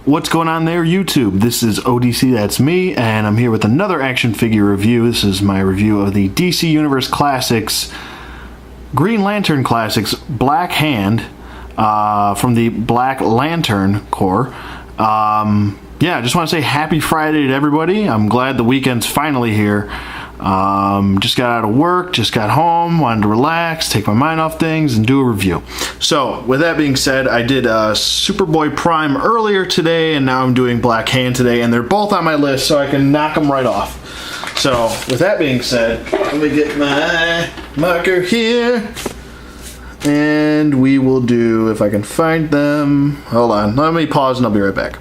What's going on there, YouTube? This is ODC, that's me, and I'm here with another action figure review. This is my review of the DC Universe Classics Green Lantern Classics Black Hand from the Black Lantern Corps. Yeah, I just want to say happy Friday to everybody. I'm glad the weekend's finally here. Just got out of work, just got home, wanted to relax, take my mind off things, and do a review. So, with that being said, I did Superboy Prime earlier today, and now I'm doing Black Hand today, and they're both on my list, so I can knock them right off. So, with that being said, let me get my marker here, and we will do, if I can find them, hold on, let me pause and I'll be right back.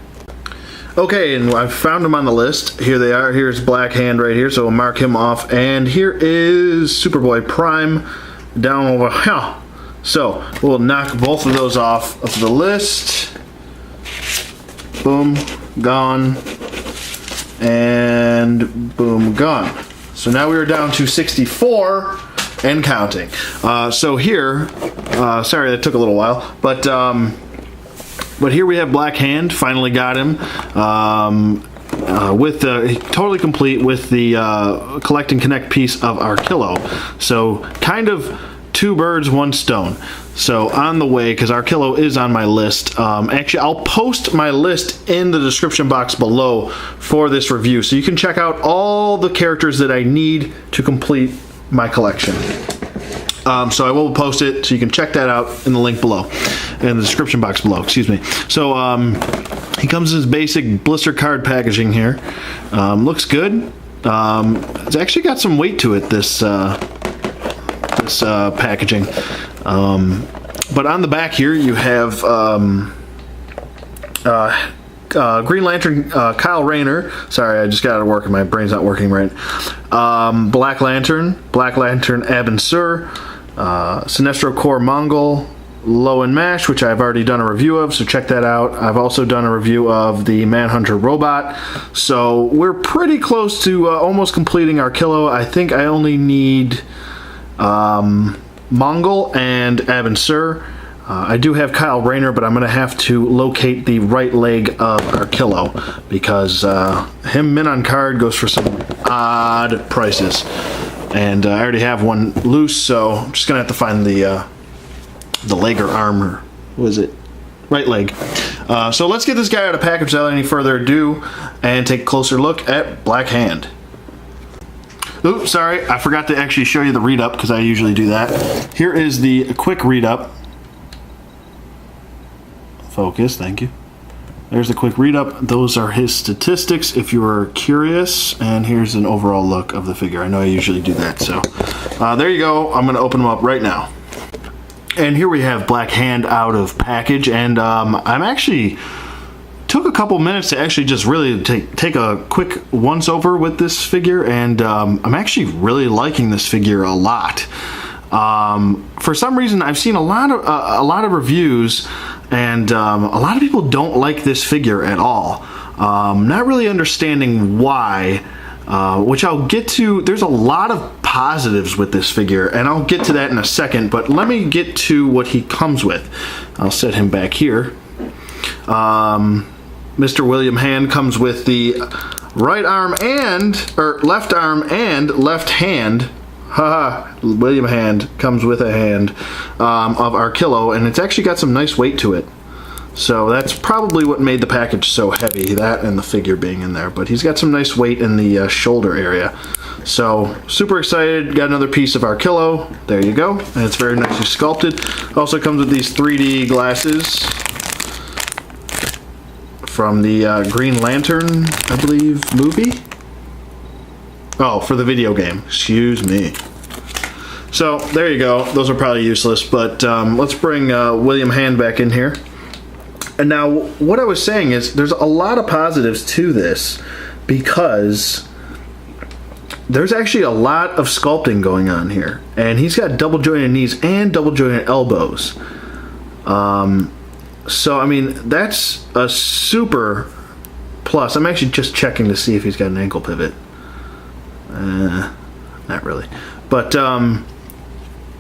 Okay, and I've found them on the list. Here they are. Here's Black Hand right here, so we'll mark him off. And here is Superboy Prime down over here. So we'll knock both of those off of the list. Boom, gone. And boom, gone. So now we are down to 64 and counting. So here, sorry that took a little while, but here we have Black Hand. Finally got him with totally complete with the collect and connect piece of Arkillo. So kind of two birds, one stone. So on the way, because Arkillo is on my list. Actually, I'll post my list in the description box below for this review, so you can check out all the characters that I need to complete my collection. So I will post it, so you can check that out in the link below, in the description box below, excuse me. So he comes in his basic blister card packaging here. Looks good. It's actually got some weight to it, this packaging. But on the back here you have Green Lantern Kyle Rayner. Sorry, I just got out of work and my brain's not working right. Black Lantern Abin Sur, Sinestro Corps Mongol, Lowen Mash, which I've already done a review of, so check that out. I've also done a review of the Manhunter Robot. So we're pretty close to almost completing Arkillo. I think I only need Mongol and Abin Sur. I do have Kyle Rayner, but I'm going to have to locate the right leg of Arkillo because him mint on card goes for some odd prices. And I already have one loose, so I'm just going to have to find the leg or arm, or what is it? Right leg. So let's get this guy out of package without any further ado and take a closer look at Black Hand. Oops, sorry, I forgot to actually show you the read-up because I usually do that. Here is the quick read-up. Focus, thank you. There's the quick read-up. Those are his statistics if you were curious. And here's an overall look of the figure. I know I usually do that, so there you go. I'm going to open them up right now. And here we have Black Hand out of package, and I'm actually took a couple minutes to actually just really take a quick once-over with this figure, and I'm actually really liking this figure a lot. For some reason, I've seen a lot of reviews, and a lot of people don't like this figure at all. Not really understanding why, which I'll get to. There's a lot of positives with this figure, and I'll get to that in a second, but let me get to what he comes with. I'll set him back here. Mr. William Hand comes with the right arm left arm and left hand. Haha, William Hand comes with a hand of Arkillo, and it's actually got some nice weight to it. So that's probably what made the package so heavy, that and the figure being in there. But he's got some nice weight in the shoulder area. So super excited, got another piece of Arkillo. There you go, and it's very nicely sculpted. Also comes with these 3D glasses from the Green Lantern, I believe, movie? Oh, for the video game. Excuse me. So, there you go. Those are probably useless, but let's bring William Hand back in here. And now, what I was saying is, there's a lot of positives to this, because there's actually a lot of sculpting going on here. And he's got double jointed knees and double jointed elbows. So, I mean, that's a super plus. I'm actually just checking to see if he's got an ankle pivot. Not really. But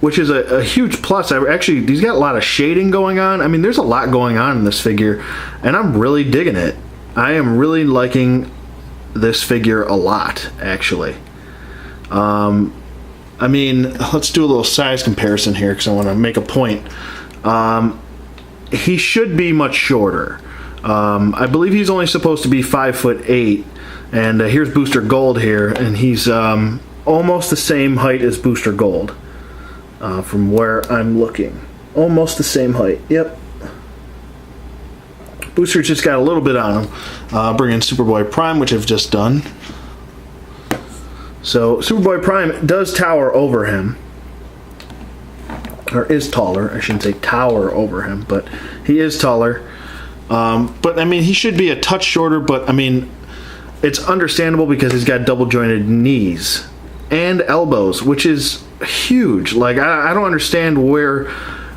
which is a huge plus. Actually, he's got a lot of shading going on. I mean, there's a lot going on in this figure, and I'm really digging it. I am really liking this figure a lot, actually. I mean, let's do a little size comparison here because I want to make a point. He should be much shorter. I believe he's only supposed to be 5'8", and here's Booster Gold here, and he's almost the same height as Booster Gold from where I'm looking. Almost the same height. Yep. Booster just got a little bit on him. Bring in Superboy Prime, which I've just done. So Superboy Prime does tower over him. Or is taller. I shouldn't say tower over him, but he is taller. But I mean, he should be a touch shorter, but I mean, it's understandable because he's got double jointed knees and elbows, which is huge. Like, I don't understand where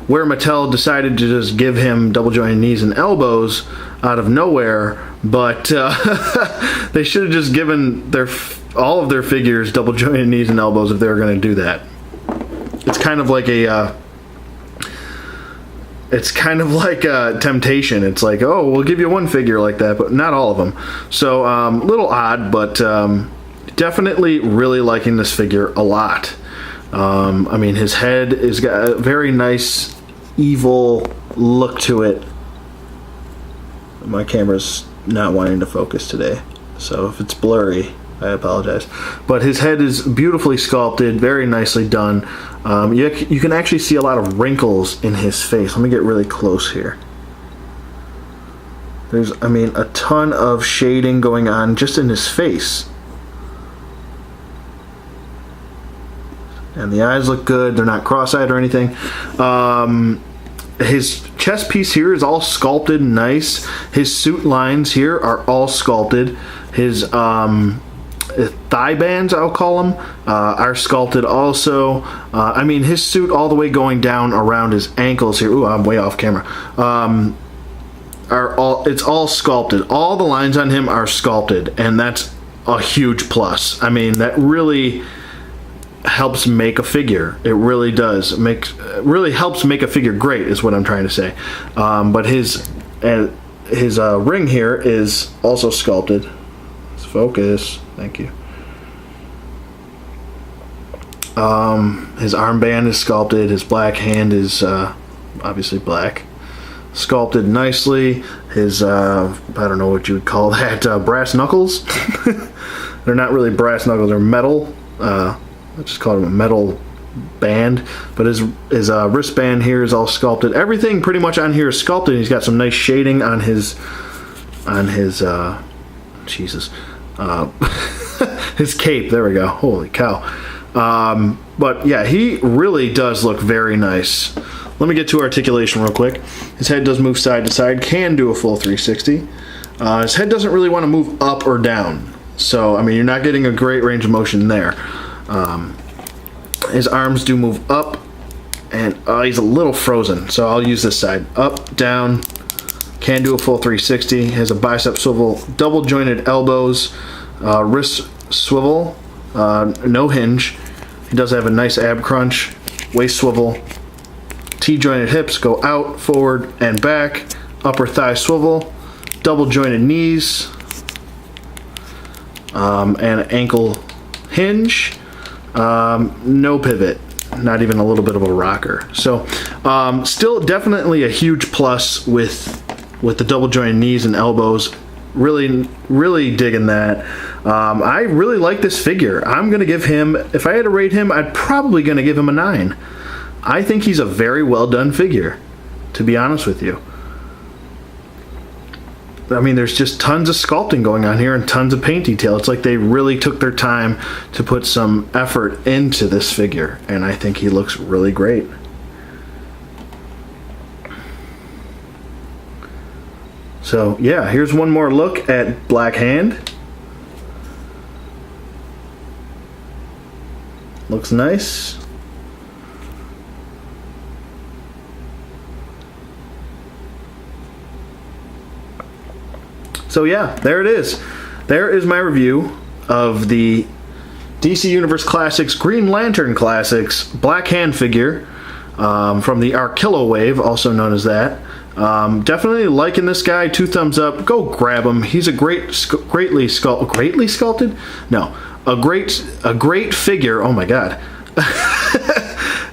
Mattel decided to just give him double jointed knees and elbows out of nowhere, but they should have just given all of their figures double jointed knees and elbows if they were going to do that. It's kind of like a temptation. It's like, oh, we'll give you one figure like that, but not all of them. So a little odd, but definitely really liking this figure a lot. I mean, his head has got a very nice evil look to it. My camera's not wanting to focus today, so if it's blurry, I apologize. But his head is beautifully sculpted, very nicely done. You can actually see a lot of wrinkles in his face. Let me get really close here. There's, I mean, a ton of shading going on just in his face. And the eyes look good. They're not cross-eyed or anything. His chest piece here is all sculpted nice. His suit lines here are all sculpted. His thigh bands, I'll call them, are sculpted also. I mean, his suit all the way going down around his ankles here. Ooh, I'm way off camera. It's all sculpted. All the lines on him are sculpted, and that's a huge plus. I mean, that really helps make a figure. It really does. Really helps make a figure great, is what I'm trying to say. But his ring here is also sculpted. Let's focus. Thank you. His armband is sculpted. His black hand is obviously black. Sculpted nicely. His, I don't know what you would call that, brass knuckles. They're not really brass knuckles, they're metal. Let's just call them a metal band. But his wristband here is all sculpted. Everything pretty much on here is sculpted. He's got some nice shading on his Jesus. His cape, there we go. Holy cow. But yeah, he really does look very nice. Let me get to articulation real quick. His head does move side to side, can do a full 360. His head doesn't really want to move up or down. So, I mean, you're not getting a great range of motion there. His arms do move up, and he's a little frozen. So I'll use this side. Up, down, can do a full 360. Has a bicep swivel, double jointed elbows, wrist swivel, no hinge. He does have a nice ab crunch, waist swivel, T-jointed hips go out, forward, and back, upper thigh swivel, double jointed knees, and ankle hinge, no pivot, not even a little bit of a rocker. So still definitely a huge plus with the double jointed knees and elbows. Really digging that. I really like this figure. I'm gonna give him, if I had to rate him, I'd probably gonna give him a 9. I think he's a very well done figure, to be honest with you. I mean, there's just tons of sculpting going on here and tons of paint detail. It's like they really took their time to put some effort into this figure, and I think he looks really great. So yeah, here's one more look at Black Hand. Looks nice. So yeah, there it is. There is my review of the DC Universe Classics Green Lantern Classics Black Hand figure from the Arkilla wave, also known as that. Definitely liking this guy. 2 thumbs up. Go grab him. He's a greatly sculpted? No, a great figure. Oh my god.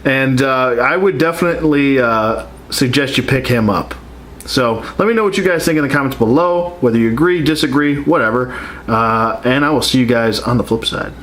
And I would definitely suggest you pick him up. So let me know what you guys think in the comments below, whether you agree, disagree, whatever, and I will see you guys on the flip side.